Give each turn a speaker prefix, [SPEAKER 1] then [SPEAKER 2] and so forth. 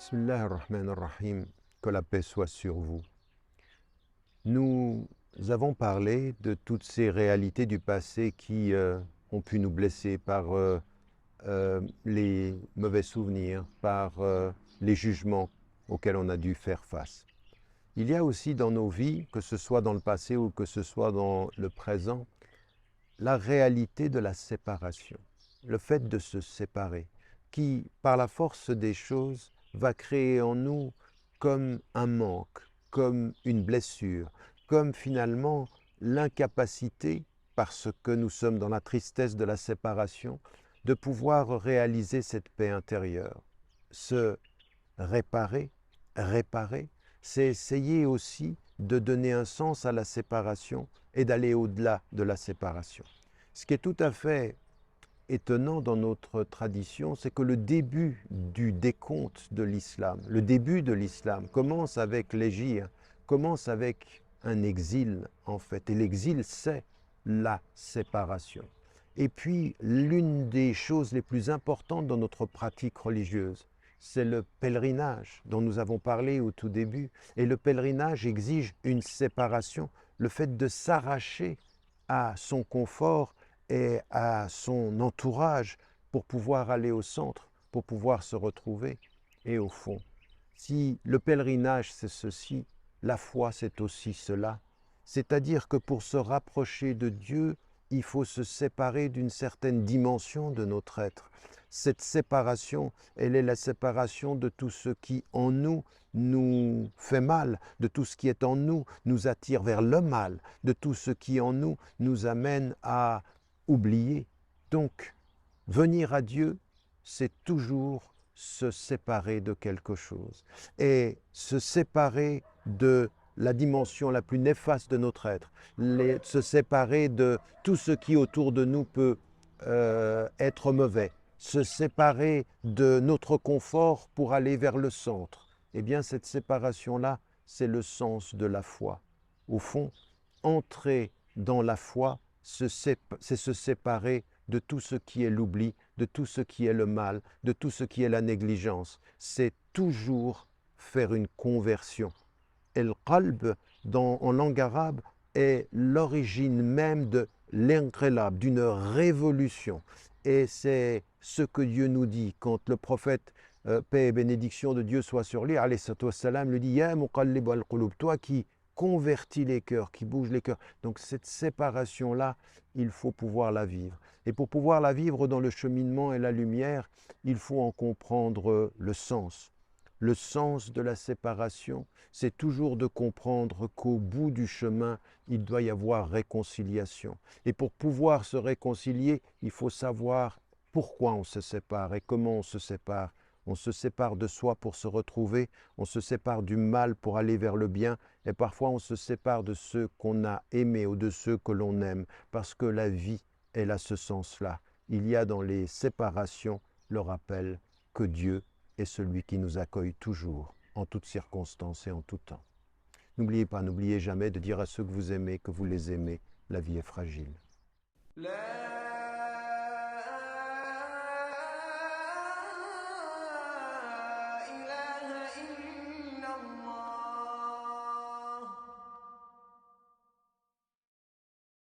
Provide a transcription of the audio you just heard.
[SPEAKER 1] Bismillah ar-Rahman ar-Rahim, que la paix soit sur vous. Nous avons parlé de toutes ces réalités du passé qui ont pu nous blesser par les mauvais souvenirs, par les jugements auxquels on a dû faire face. Il y a aussi dans nos vies, que ce soit dans le passé ou que ce soit dans le présent, la réalité de la séparation, le fait de se séparer, qui, par la force des choses, va créer en nous comme un manque, comme une blessure, comme finalement l'incapacité, parce que nous sommes dans la tristesse de la séparation, de pouvoir réaliser cette paix intérieure. Se réparer, c'est essayer aussi de donner un sens à la séparation et d'aller au-delà de la séparation. Ce qui est tout à fait étonnant dans notre tradition, c'est que le début du décompte de l'islam, le début de l'islam commence avec l'hégire, commence avec un exil en fait. Et l'exil, c'est la séparation. Et puis, l'une des choses les plus importantes dans notre pratique religieuse, c'est le pèlerinage dont nous avons parlé au tout début. Et le pèlerinage exige une séparation, le fait de s'arracher à son confort et à son entourage pour pouvoir aller au centre, pour pouvoir se retrouver. Et au fond, si le pèlerinage c'est ceci, la foi c'est aussi cela. C'est-à-dire que pour se rapprocher de Dieu, il faut se séparer d'une certaine dimension de notre être. Cette séparation, elle est la séparation de tout ce qui en nous nous fait mal, de tout ce qui est en nous nous attire vers le mal, de tout ce qui en nous nous amène à oublier. Donc, venir à Dieu, c'est toujours se séparer de quelque chose et se séparer de la dimension la plus néfaste de notre être, se séparer de tout ce qui autour de nous peut être mauvais, se séparer de notre confort pour aller vers le centre. Eh bien, cette séparation-là, c'est le sens de la foi. Au fond, entrer dans la foi, c'est se séparer de tout ce qui est l'oubli, de tout ce qui est le mal, de tout ce qui est la négligence. C'est toujours faire une conversion. Et le qalb, en langue arabe, est l'origine même de l'inqilab, d'une révolution. Et c'est ce que Dieu nous dit quand le prophète, paix et bénédiction de Dieu soit sur lui, alayhi salatu wassalam, lui dit « Ya muqallib al-qulub » toi qui convertis les cœurs, qui bouge les cœurs. Donc cette séparation-là, il faut pouvoir la vivre. Et pour pouvoir la vivre dans le cheminement et la lumière, il faut en comprendre le sens. Le sens de la séparation, c'est toujours de comprendre qu'au bout du chemin, il doit y avoir réconciliation. Et pour pouvoir se réconcilier, il faut savoir pourquoi on se sépare et comment on se sépare. On se sépare de soi pour se retrouver, on se sépare du mal pour aller vers le bien, et parfois on se sépare de ceux qu'on a aimés ou de ceux que l'on aime, parce que la vie, elle a ce sens-là. Il y a dans les séparations le rappel que Dieu est celui qui nous accueille toujours, en toutes circonstances et en tout temps. N'oubliez pas, n'oubliez jamais de dire à ceux que vous aimez, que vous les aimez, la vie est fragile.